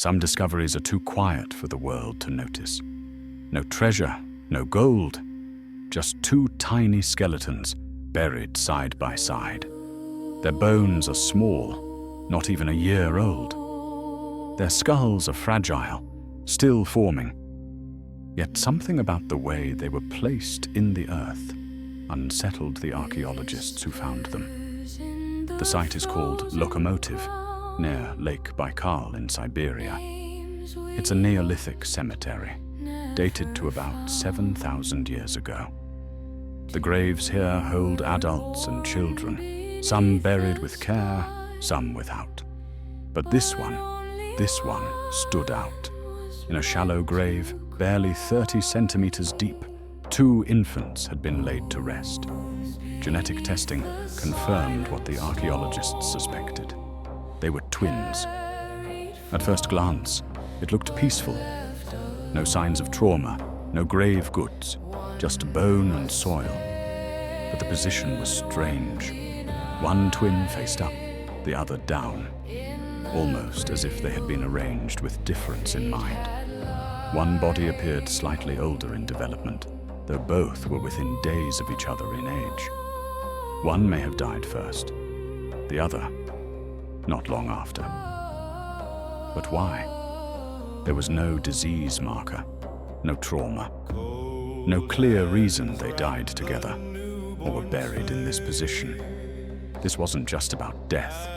Some discoveries are too quiet for the world to notice. No treasure, no gold, just two tiny skeletons buried side by side. Their bones are small, not even a year old. Their skulls are fragile, still forming. Yet something about the way they were placed in the earth unsettled the archaeologists who found them. The site is called Locomotive, near Lake Baikal in Siberia. It's a Neolithic cemetery, dated to about 7,000 years ago. The graves here hold adults and children, some buried with care, some without. But this one stood out. In a shallow grave, barely 30 centimeters deep, 2 infants had been laid to rest. Genetic testing confirmed what the archaeologists suspected. They were twins. At first glance, it looked peaceful. No signs of trauma, no grave goods, just bone and soil. But the position was strange. One twin faced up, the other down, almost as if they had been arranged with difference in mind. One body appeared slightly older in development, though both were within days of each other in age. One may have died first, the other not long after. But why? There was no disease marker, no trauma, no clear reason they died together or were buried in this position. This wasn't just about death,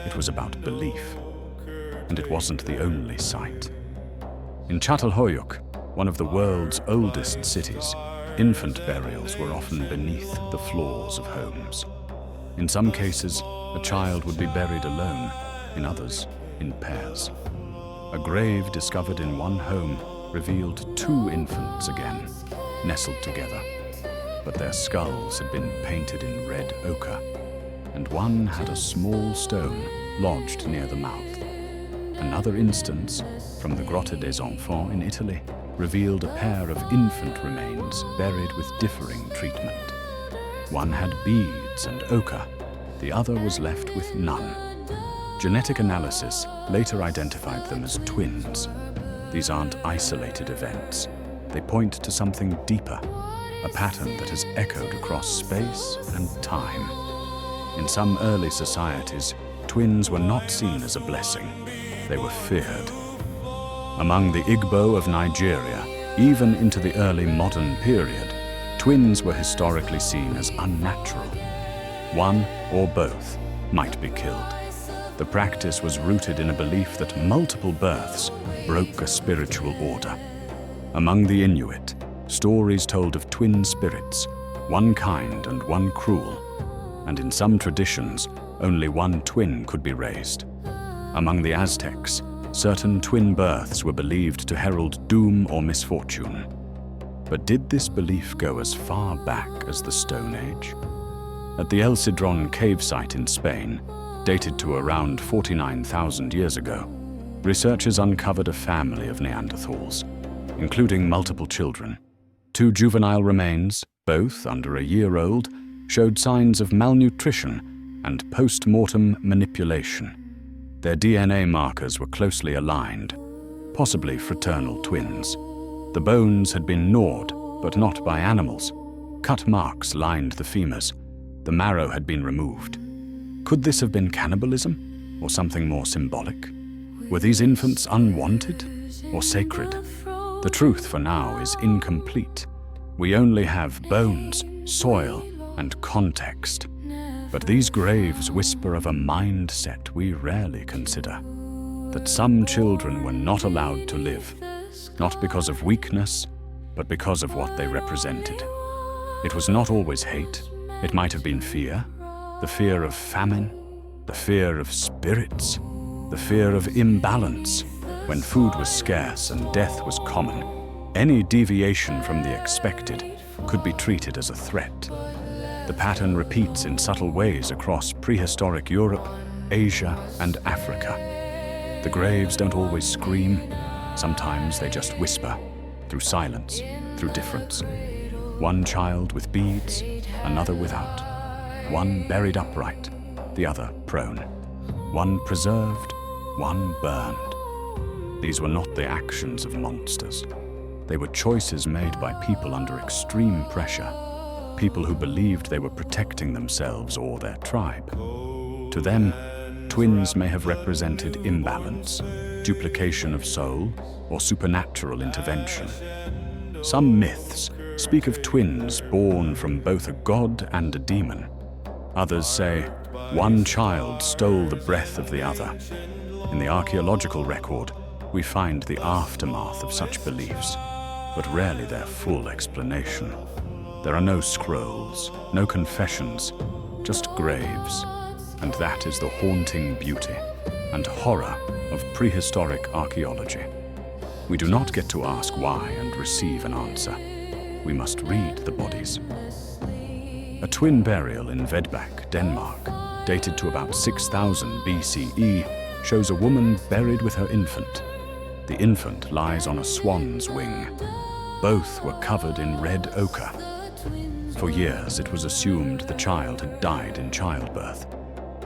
it was about belief. And it wasn't the only site. In Çatalhöyük, one of the world's oldest cities, infant burials were often beneath the floors of homes. In some cases, a child would be buried alone, in others, in pairs. A grave discovered in one home revealed 2 infants again, nestled together. But their skulls had been painted in red ochre, and one had a small stone lodged near the mouth. Another instance, from the Grotta des Enfants in Italy, revealed a pair of infant remains buried with differing treatment. One had beads and ochre, the other was left with none. Genetic analysis later identified them as twins. These aren't isolated events. They point to something deeper, a pattern that has echoed across space and time. In some early societies, twins were not seen as a blessing. They were feared. Among the Igbo of Nigeria, even into the early modern period, twins were historically seen as unnatural. One or both might be killed. The practice was rooted in a belief that multiple births broke a spiritual order. Among the Inuit, stories told of twin spirits, one kind and one cruel, and in some traditions, only one twin could be raised. Among the Aztecs, certain twin births were believed to herald doom or misfortune. But did this belief go as far back as the Stone Age? At the El Cidrón cave site in Spain, dated to around 49,000 years ago, researchers uncovered a family of Neanderthals, including multiple children. 2 juvenile remains, both under a year old, showed signs of malnutrition and post-mortem manipulation. Their DNA markers were closely aligned, possibly fraternal twins. The bones had been gnawed, but not by animals. Cut marks lined the femurs. The marrow had been removed. Could this have been cannibalism, or something more symbolic? Were these infants unwanted, or sacred? The truth for now is incomplete. We only have bones, soil, and context. But these graves whisper of a mindset we rarely consider. That some children were not allowed to live, not because of weakness, but because of what they represented. It was not always hate. It might have been fear. The fear of famine, the fear of spirits, the fear of imbalance. When food was scarce and death was common, any deviation from the expected could be treated as a threat. The pattern repeats in subtle ways across prehistoric Europe, Asia, and Africa. The graves don't always scream. Sometimes they just whisper, through silence, through difference. One child with beads, another without. One buried upright, the other prone. One preserved, one burned. These were not the actions of monsters. They were choices made by people under extreme pressure, people who believed they were protecting themselves or their tribe. To them, twins may have represented imbalance, duplication of soul, or supernatural intervention. Some myths speak of twins born from both a god and a demon. Others say one child stole the breath of the other. In the archaeological record, we find the aftermath of such beliefs, but rarely their full explanation. There are no scrolls, no confessions, just graves, and that is the haunting beauty and horror of prehistoric archaeology. We do not get to ask why and receive an answer. We must read the bodies. A twin burial in Vedbæk, Denmark, dated to about 6000 BCE, shows a woman buried with her infant. The infant lies on a swan's wing. Both were covered in red ochre. For years, it was assumed the child had died in childbirth.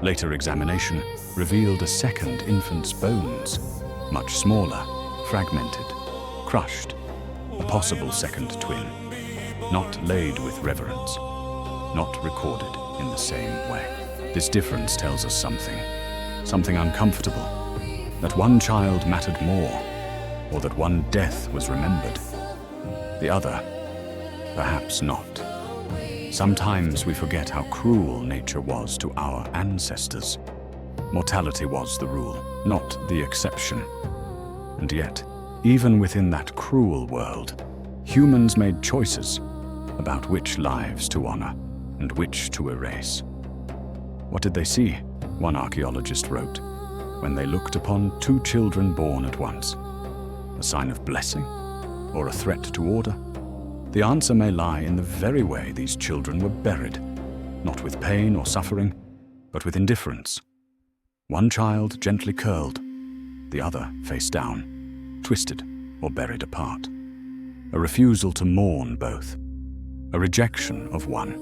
Later examination revealed a second infant's bones, much smaller, fragmented, crushed, a possible second twin, not laid with reverence, not recorded in the same way. This difference tells us something uncomfortable, that one child mattered more, or that one death was remembered. The other, perhaps not. Sometimes we forget how cruel nature was to our ancestors. Mortality was the rule, not the exception. And yet, even within that cruel world, humans made choices about which lives to honor and which to erase. What did they see? One archaeologist wrote, when they looked upon two children born at once. A sign of blessing or a threat to order? The answer may lie in the very way these children were buried, not with pain or suffering, but with indifference. One child gently curled, the other face down, twisted or buried apart. A refusal to mourn both, a rejection of one.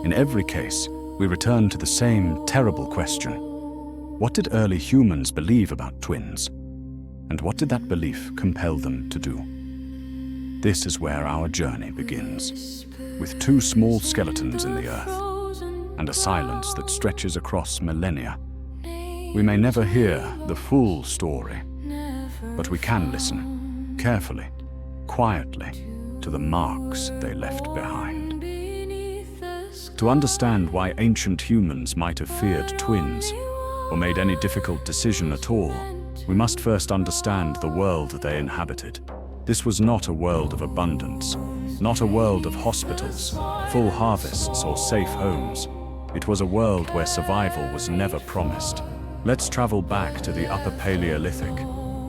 In every case, we return to the same terrible question. What did early humans believe about twins? And what did that belief compel them to do? This is where our journey begins, with two small skeletons in the earth, and a silence that stretches across millennia. We may never hear the full story, but we can listen, carefully, quietly, to the marks they left behind. To understand why ancient humans might have feared twins, or made any difficult decision at all, we must first understand the world they inhabited. This was not a world of abundance, not a world of hospitals, full harvests, or safe homes. It was a world where survival was never promised. Let's travel back to the Upper Paleolithic,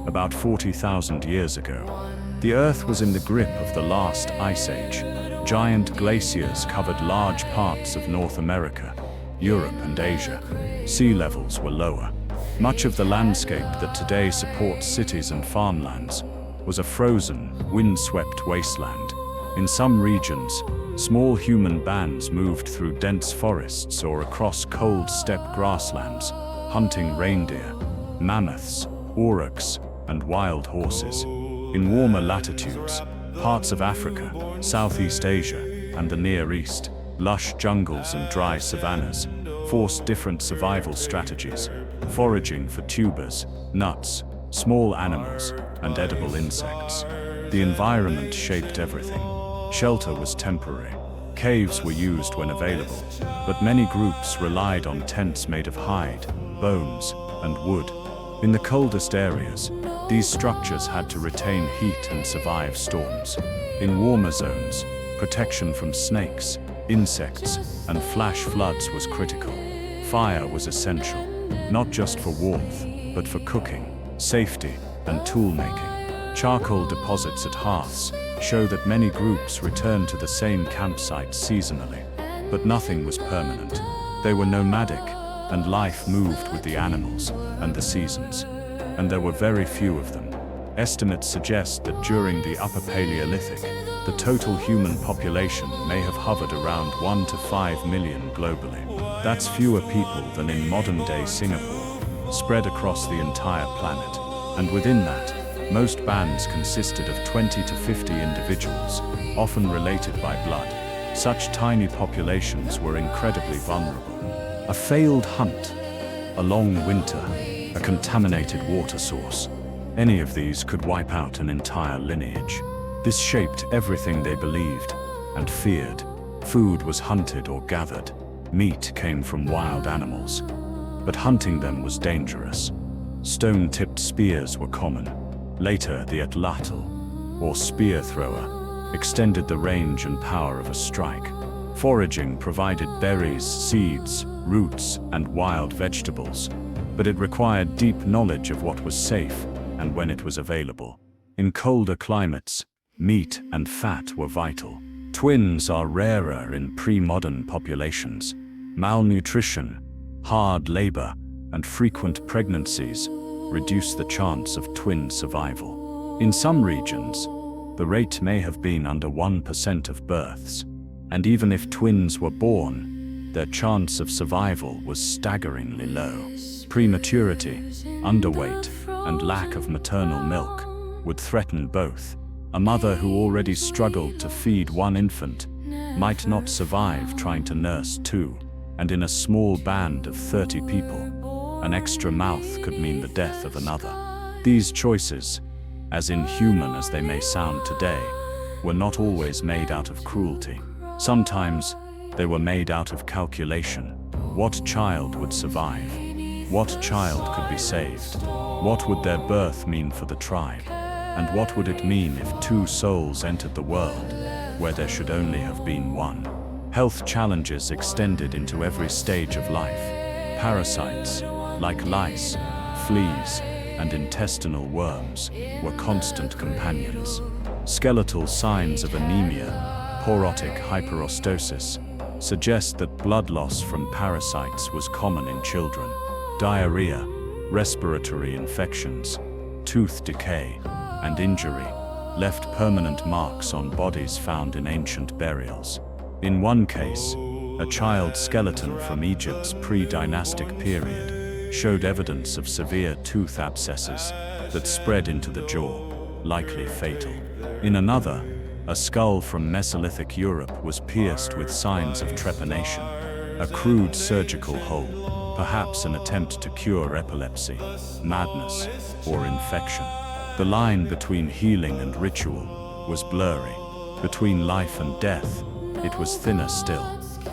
about 40,000 years ago. The Earth was in the grip of the last ice age. Giant glaciers covered large parts of North America, Europe, and Asia. Sea levels were lower. Much of the landscape that today supports cities and farmlands was a frozen, wind-swept wasteland. In some regions, small human bands moved through dense forests or across cold steppe grasslands, hunting reindeer, mammoths, aurochs, and wild horses. In warmer latitudes, parts of Africa, Southeast Asia, and the Near East, lush jungles and dry savannas forced different survival strategies, foraging for tubers, nuts, small animals, and edible insects. The environment shaped everything. Shelter was temporary. Caves were used when available, but many groups relied on tents made of hide, bones, and wood. In the coldest areas, these structures had to retain heat and survive storms. In warmer zones, protection from snakes, insects, and flash floods was critical. Fire was essential, not just for warmth, but for cooking, safety, and tool-making. Charcoal deposits at hearths show that many groups returned to the same campsite seasonally, but nothing was permanent. They were nomadic, and life moved with the animals and the seasons, and there were very few of them. Estimates suggest that during the Upper Paleolithic, the total human population may have hovered around 1 to 5 million globally. That's fewer people than in modern-day Singapore, spread across the entire planet. and within that, most bands consisted of 20 to 50 individuals, often related by blood. Such tiny populations were incredibly vulnerable. A failed hunt, a long winter, a contaminated water source. Any of these could wipe out an entire lineage. This shaped everything they believed and feared. Food was hunted or gathered. Meat came from wild animals. But hunting them was dangerous. Stone-tipped spears were common. Later, the atlatl, or spear thrower, extended the range and power of a strike. Foraging provided berries, seeds, roots, and wild vegetables, but it required deep knowledge of what was safe and when it was available. In colder climates, meat and fat were vital. Twins are rarer in pre-modern populations. Malnutrition, hard labor, and frequent pregnancies reduce the chance of twin survival. In some regions, the rate may have been under 1% of births, and even if twins were born, their chance of survival was staggeringly low. Prematurity, underweight, and lack of maternal milk would threaten both. A mother who already struggled to feed one infant might not survive trying to nurse two, and in a small band of 30 people, an extra mouth could mean the death of another. These choices, as inhuman as they may sound today, were not always made out of cruelty. Sometimes they were made out of calculation. What child would survive? What child could be saved? What would their birth mean for the tribe? And what would it mean if two souls entered the world where there should only have been one? Health challenges extended into every stage of life. Parasites, like lice, fleas, and intestinal worms, were constant companions. Skeletal signs of anemia, porotic hyperostosis, suggest that blood loss from parasites was common in children. Diarrhea, respiratory infections, tooth decay, and injury left permanent marks on bodies found in ancient burials. In one case, a child skeleton from Egypt's pre-dynastic period showed evidence of severe tooth abscesses that spread into the jaw, likely fatal. In another, a skull from Mesolithic Europe was pierced with signs of trepanation, a crude surgical hole, perhaps an attempt to cure epilepsy, madness, or infection. The line between healing and ritual was blurry. Between life and death, it was thinner still.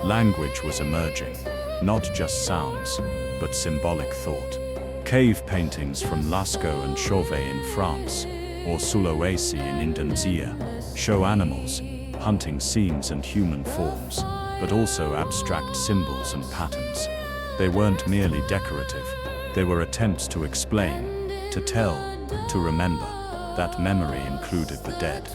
Language was emerging, not just sounds, but symbolic thought. Cave paintings from Lascaux and Chauvet in France, or Sulawesi in Indonesia, show animals, hunting scenes and human forms, but also abstract symbols and patterns. They weren't merely decorative, they were attempts to explain, to tell, to remember. That memory included the dead.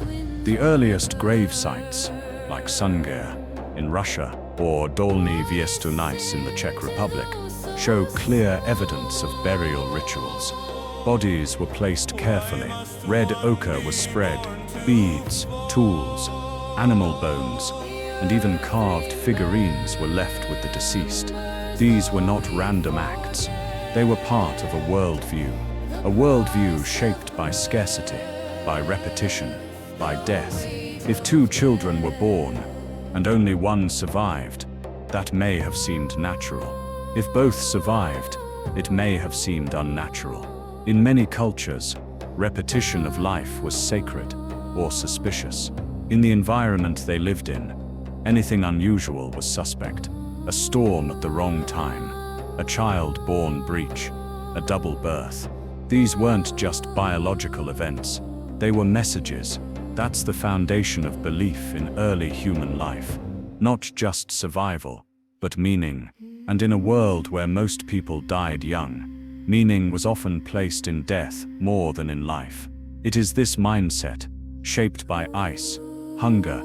The earliest grave sites, like Sungir in Russia or Dolní Věstonice in the Czech Republic, show clear evidence of burial rituals. Bodies were placed carefully, red ochre was spread, beads, tools, animal bones, and even carved figurines were left with the deceased. These were not random acts, they were part of a worldview shaped by scarcity, by repetition, by death. If two children were born, and only one survived, that may have seemed natural. If both survived, it may have seemed unnatural. In many cultures, repetition of life was sacred or suspicious. In the environment they lived in, anything unusual was suspect. A storm at the wrong time, a child-born breach, a double birth. These weren't just biological events, they were messages. That's the foundation of belief in early human life. Not just survival, but meaning. And in a world where most people died young, meaning was often placed in death more than in life. It is this mindset, shaped by ice, hunger,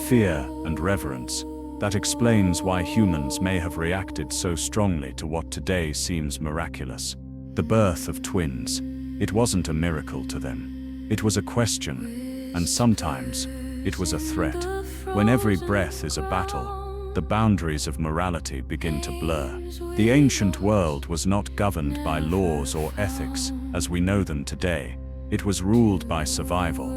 fear, and reverence, that explains why humans may have reacted so strongly to what today seems miraculous. The birth of twins. It wasn't a miracle to them. It was a question, and sometimes it was a threat. When every breath is a battle, the boundaries of morality begin to blur. The ancient world was not governed by laws or ethics as we know them today. It was ruled by survival,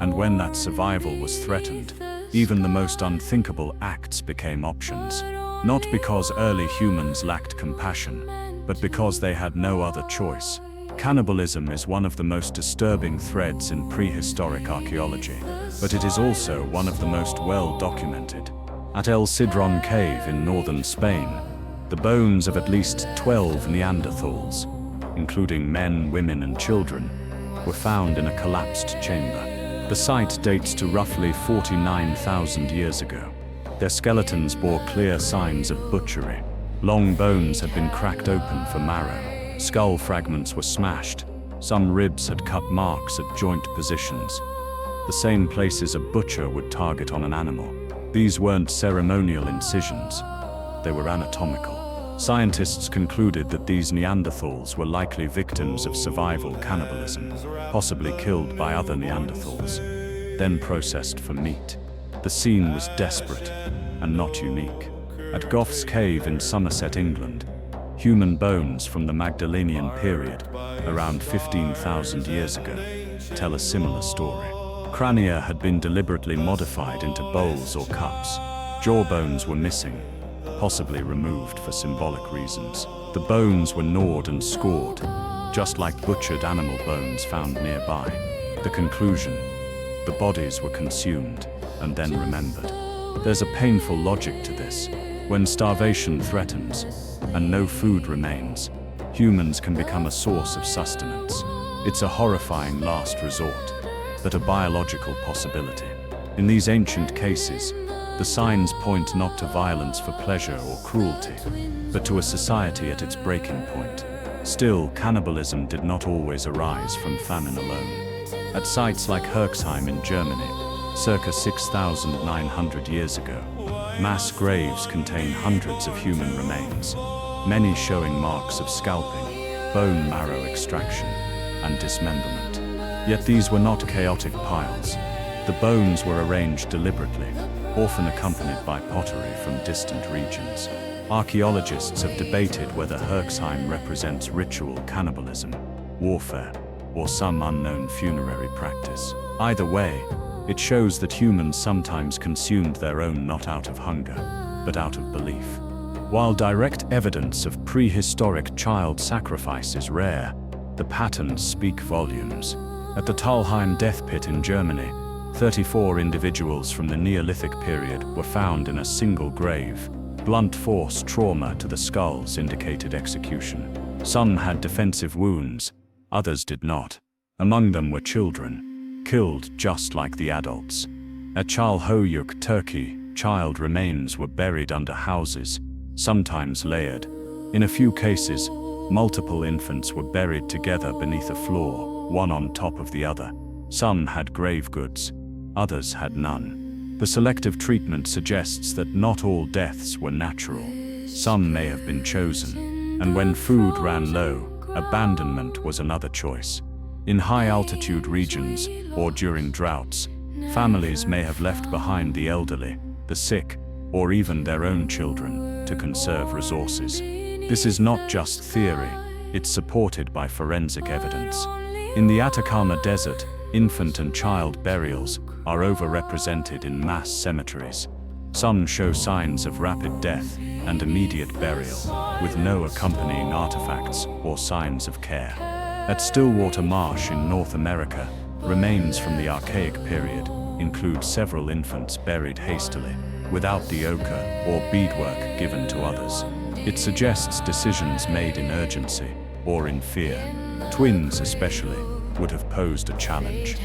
and when that survival was threatened, even the most unthinkable acts became options. Not because early humans lacked compassion, but because they had no other choice. Cannibalism is one of the most disturbing threads in prehistoric archaeology, but it is also one of the most well documented. At El Sidron Cave in northern Spain, the bones of at least 12 Neanderthals, including men, women, and children, were found in a collapsed chamber. The site dates to roughly 49,000 years ago. Their skeletons bore clear signs of butchery. Long bones had been cracked open for marrow. Skull fragments were smashed. Some ribs had cut marks at joint positions, the same places a butcher would target on an animal. These weren't ceremonial incisions, they were anatomical. Scientists concluded that these Neanderthals were likely victims of survival cannibalism, possibly killed by other Neanderthals, then processed for meat. The scene was desperate and not unique. At Gough's Cave in Somerset, England, human bones from the Magdalenian period, around 15,000 years ago, tell a similar story. Crania had been deliberately modified into bowls or cups. Jawbones were missing, possibly removed for symbolic reasons. The bones were gnawed and scored, just like butchered animal bones found nearby. The conclusion: the bodies were consumed and then remembered. There's a painful logic to this. When starvation threatens and no food remains, humans can become a source of sustenance. It's a horrifying last resort, but a biological possibility. In these ancient cases, the signs point not to violence for pleasure or cruelty, but to a society at its breaking point. Still, cannibalism did not always arise from famine alone. At sites like Herxheim in Germany, circa 6,900 years ago, mass graves contain hundreds of human remains, many showing marks of scalping, bone marrow extraction, and dismemberment. Yet these were not chaotic piles. The bones were arranged deliberately, often accompanied by pottery from distant regions. Archaeologists have debated whether Herxheim represents ritual cannibalism, warfare, or some unknown funerary practice. Either way, it shows that humans sometimes consumed their own not out of hunger, but out of belief. While direct evidence of prehistoric child sacrifice is rare, the patterns speak volumes. At the Talheim death pit in Germany, 34 individuals from the Neolithic period were found in a single grave. Blunt force trauma to the skulls indicated execution. Some had defensive wounds, others did not. Among them were children, killed just like the adults. At Çayırköy, Turkey, child remains were buried under houses, sometimes layered. In a few cases, multiple infants were buried together beneath a floor, one on top of the other. Some had grave goods, others had none. The selective treatment suggests that not all deaths were natural. Some may have been chosen, and when food ran low, abandonment was another choice. In high-altitude regions, or during droughts, families may have left behind the elderly, the sick, or even their own children, to conserve resources. This is not just theory, it's supported by forensic evidence. In the Atacama Desert, infant and child burials are overrepresented in mass cemeteries. Some show signs of rapid death and immediate burial, with no accompanying artifacts or signs of care. At Stillwater Marsh in North America, remains from the Archaic period include several infants buried hastily, without the ochre or beadwork given to others. It suggests decisions made in urgency or in fear. Twins, especially, would have posed a challenge.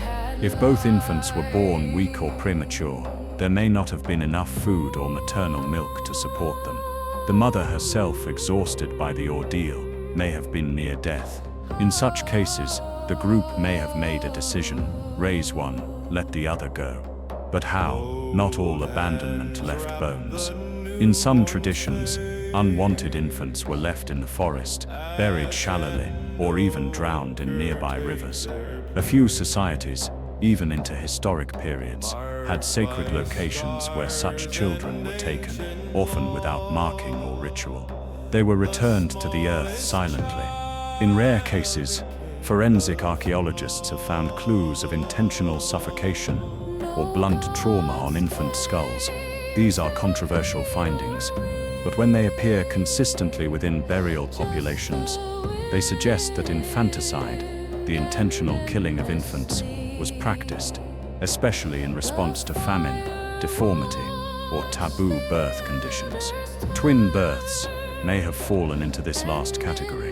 If both infants were born weak or premature, there may not have been enough food or maternal milk to support them. The mother herself, exhausted by the ordeal, may have been near death. In such cases, the group may have made a decision: raise one, let the other go. But how? Not all abandonment left bones. In some traditions, unwanted infants were left in the forest, buried shallowly, or even drowned in nearby rivers. A few societies, even into historic periods, had sacred locations where such children were taken, often without marking or ritual. They were returned to the earth silently. In rare cases, forensic archaeologists have found clues of intentional suffocation or blunt trauma on infant skulls. These are controversial findings, but when they appear consistently within burial populations, they suggest that infanticide, the intentional killing of infants, was practiced, especially in response to famine, deformity, or taboo birth conditions. Twin births may have fallen into this last category.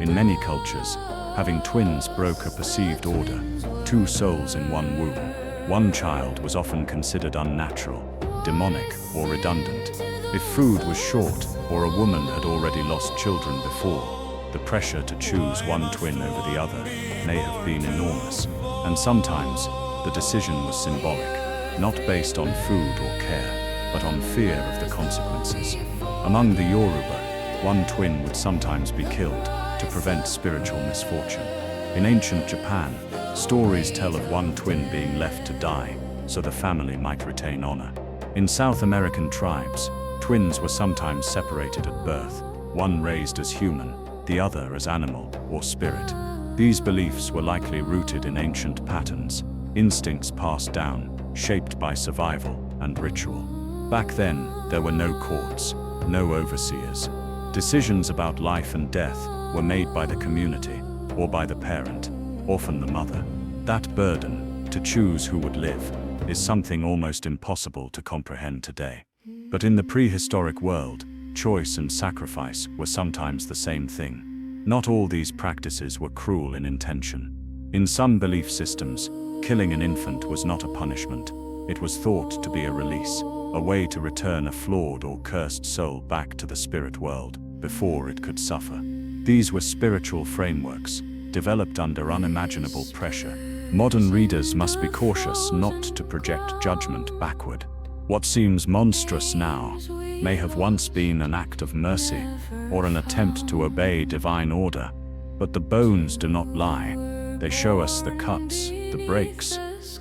In many cultures, having twins broke a perceived order, two souls in one womb. One child was often considered unnatural, demonic, or redundant. If food was short, or a woman had already lost children before, the pressure to choose one twin over the other may have been enormous, and sometimes the decision was symbolic, not based on food or care, but on fear of the consequences. Among the Yoruba, one twin would sometimes be killed to prevent spiritual misfortune. In ancient Japan, stories tell of one twin being left to die so the family might retain honor. In South American tribes, twins were sometimes separated at birth, one raised as human, the other as animal or spirit. These beliefs were likely rooted in ancient patterns, instincts passed down, shaped by survival and ritual. Back then, there were no courts, no overseers. Decisions about life and death were made by the community or by the parent, often the mother. That burden, to choose who would live, is something almost impossible to comprehend today. But in the prehistoric world, choice and sacrifice were sometimes the same thing. Not all these practices were cruel in intention. In some belief systems, killing an infant was not a punishment. It was thought to be a release, a way to return a flawed or cursed soul back to the spirit world before it could suffer. These were spiritual frameworks, developed under unimaginable pressure. Modern readers must be cautious not to project judgment backward. What seems monstrous now may have once been an act of mercy or an attempt to obey divine order, but the bones do not lie. They show us the cuts, the breaks,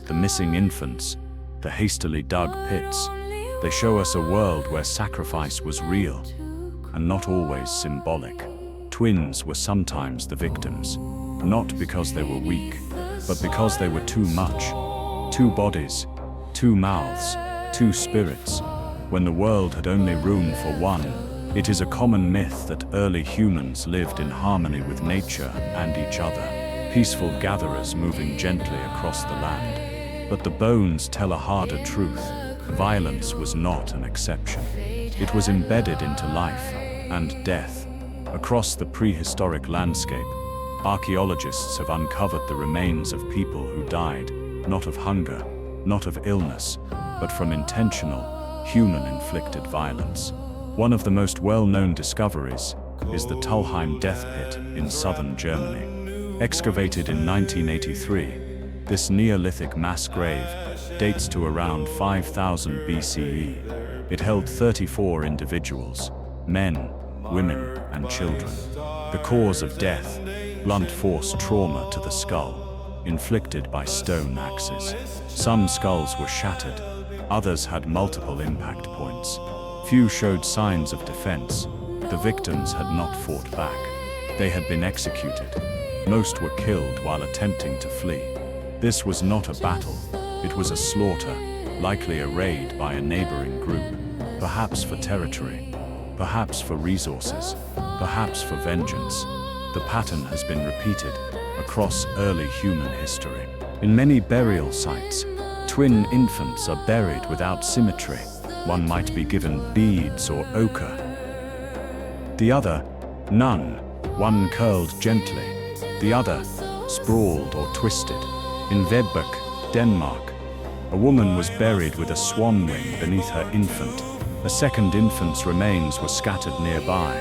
the missing infants, the hastily dug pits. They show us a world where sacrifice was real and not always symbolic. Twins were sometimes the victims, not because they were weak, but because they were too much. Two bodies, two mouths, two spirits, when the world had only room for one. It is a common myth that early humans lived in harmony with nature and each other, peaceful gatherers moving gently across the land. But the bones tell a harder truth. Violence was not an exception. It was embedded into life and death. Across the prehistoric landscape, archaeologists have uncovered the remains of people who died, not of hunger, not of illness, but from intentional, human-inflicted violence. One of the most well-known discoveries is the Tullheim death pit in southern Germany. Excavated in 1983, this Neolithic mass grave dates to around 5000 BCE. It held 34 individuals, men, women, and children. The cause of death, blunt force trauma to the skull, inflicted by stone axes. Some skulls were shattered, others had multiple impact points. Few showed signs of defense. The victims had not fought back. They had been executed. Most were killed while attempting to flee. This was not a battle, it was a slaughter, likely a raid by a neighboring group, perhaps for territory, perhaps for resources, perhaps for vengeance. The pattern has been repeated across early human history. In many burial sites, twin infants are buried without symmetry. One might be given beads or ochre. The other, none. One curled gently, the other sprawled or twisted. In Vedbæk, Denmark, a woman was buried with a swan wing beneath her infant. A second infant's remains were scattered nearby,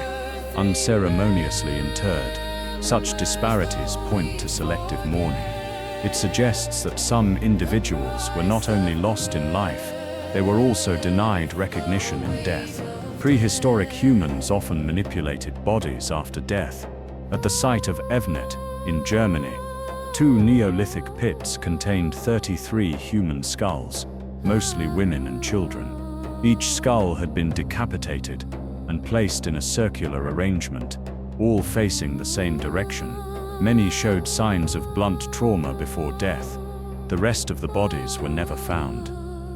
unceremoniously interred. Such disparities point to selective mourning. It suggests that some individuals were not only lost in life, they were also denied recognition in death. Prehistoric humans often manipulated bodies after death. At the site of Evnet, in Germany, Two Neolithic pits contained 33 human skulls, mostly women and children. Each skull had been decapitated and placed in a circular arrangement, all facing the same direction. Many showed signs of blunt trauma before death. The rest of the bodies were never found.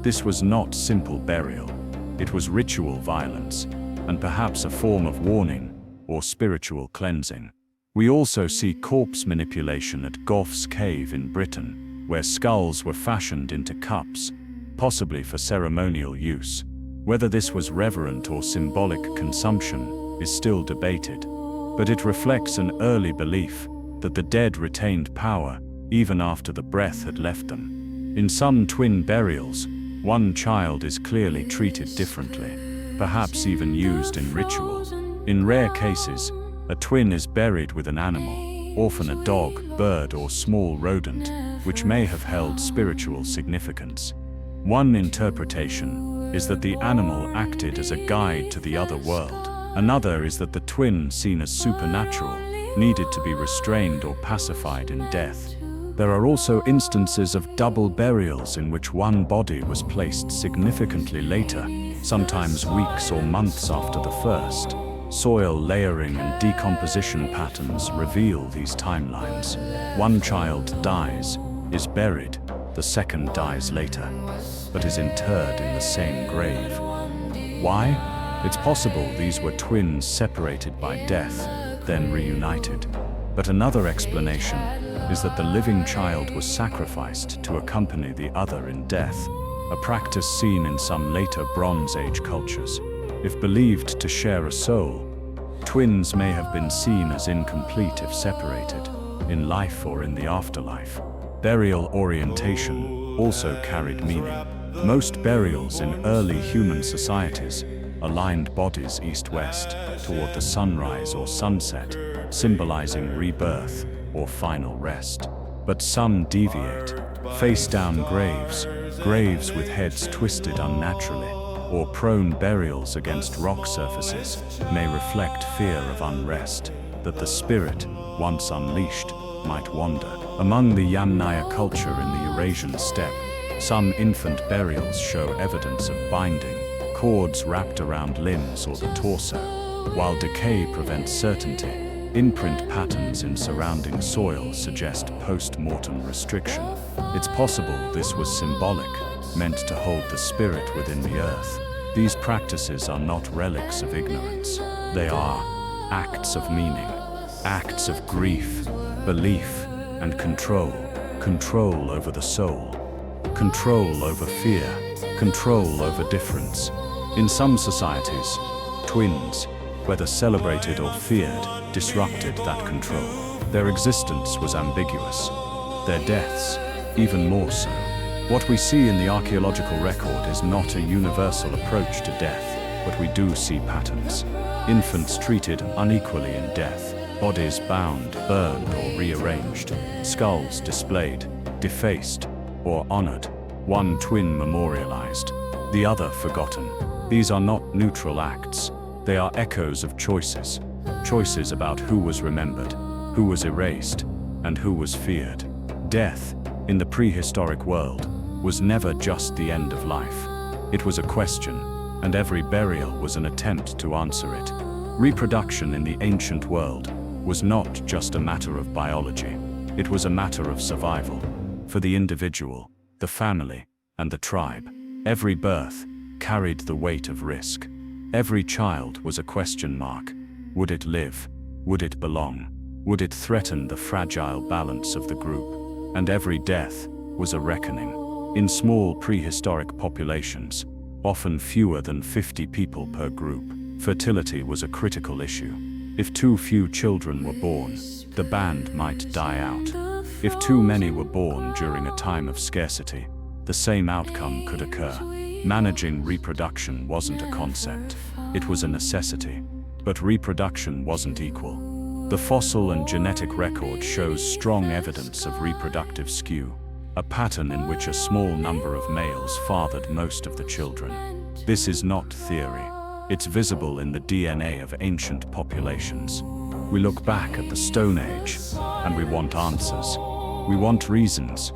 This was not simple burial. It was ritual violence, and perhaps a form of warning or spiritual cleansing. We also see corpse manipulation at Goff's Cave in Britain, where skulls were fashioned into cups, possibly for ceremonial use. Whether this was reverent or symbolic consumption is still debated, but it reflects an early belief that the dead retained power even after the breath had left them. In some twin burials, one child is clearly treated differently, perhaps even used in ritual. In rare cases, a twin is buried with an animal, often a dog, bird, or small rodent, which may have held spiritual significance. One interpretation is that the animal acted as a guide to the other world. Another is that the twin, seen as supernatural, needed to be restrained or pacified in death. There are also instances of double burials in which one body was placed significantly later, sometimes weeks or months after the first. Soil layering and decomposition patterns reveal these timelines. One child dies, is buried, the second dies later, but is interred in the same grave. Why? It's possible these were twins separated by death, then reunited. But another explanation is that the living child was sacrificed to accompany the other in death, a practice seen in some later Bronze Age cultures. If believed to share a soul, twins may have been seen as incomplete if separated, in life or in the afterlife. Burial orientation also carried meaning. Most burials in early human societies aligned bodies east-west toward the sunrise or sunset, symbolizing rebirth or final rest. But some deviate. Face-down graves, graves with heads twisted unnaturally, or prone burials against rock surfaces may reflect fear of unrest, that the spirit, once unleashed, might wander. Among the Yamnaya culture in the Eurasian steppe, some infant burials show evidence of binding, cords wrapped around limbs or the torso. While decay prevents certainty, imprint patterns in surrounding soil suggest post-mortem restriction. It's possible this was symbolic, meant to hold the spirit within the earth. These practices are not relics of ignorance. They are acts of meaning, acts of grief, belief, and control. Control over the soul, control over fear, control over difference. In some societies, twins, whether celebrated or feared, disrupted that control. Their existence was ambiguous, their deaths even more so. What we see in the archaeological record is not a universal approach to death, but we do see patterns. Infants treated unequally in death, bodies bound, burned, or rearranged, skulls displayed, defaced, or honored, one twin memorialized, the other forgotten. These are not neutral acts, they are echoes of choices. Choices about who was remembered, who was erased, and who was feared. Death, in the prehistoric world, was never just the end of life. It was a question, and every burial was an attempt to answer it. Reproduction in the ancient world was not just a matter of biology. It was a matter of survival. For the individual, the family, and the tribe, every birth carried the weight of risk. Every child was a question mark. Would it live? Would it belong? Would it threaten the fragile balance of the group? And every death was a reckoning. In small prehistoric populations, often fewer than 50 people per group, fertility was a critical issue. If too few children were born, the band might die out. If too many were born during a time of scarcity, the same outcome could occur. Managing reproduction wasn't a concept, it was a necessity. But reproduction wasn't equal. The fossil and genetic record shows strong evidence of reproductive skew, a pattern in which a small number of males fathered most of the children. This is not theory. It's visible in the DNA of ancient populations. We look back at the Stone Age, and we want answers. We want reasons.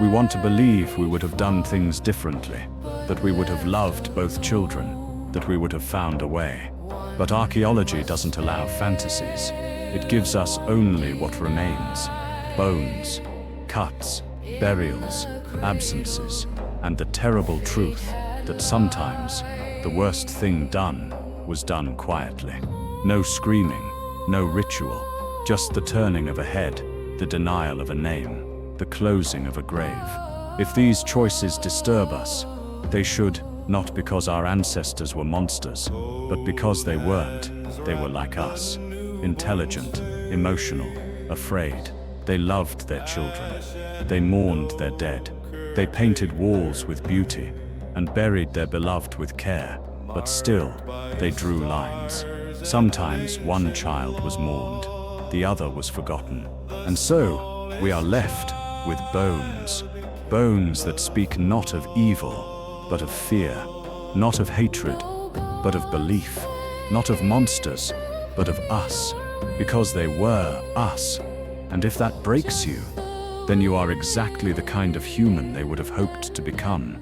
We want to believe we would have done things differently, that we would have loved both children, that we would have found a way. But archaeology doesn't allow fantasies. It gives us only what remains: bones, cuts, burials, absences, and the terrible truth that sometimes the worst thing done was done quietly. No screaming, no ritual, just the turning of a head, the denial of a name, the closing of a grave. If these choices disturb us, they should, not because our ancestors were monsters, but because they weren't. They were like us, intelligent, emotional, afraid. They loved their children. They mourned their dead. They painted walls with beauty and buried their beloved with care, but still, they drew lines. Sometimes one child was mourned, the other was forgotten. And so, we are left with bones. Bones that speak not of evil, but of fear, not of hatred, but of belief, not of monsters, but of us, because they were us. And if that breaks you, then you are exactly the kind of human they would have hoped to become.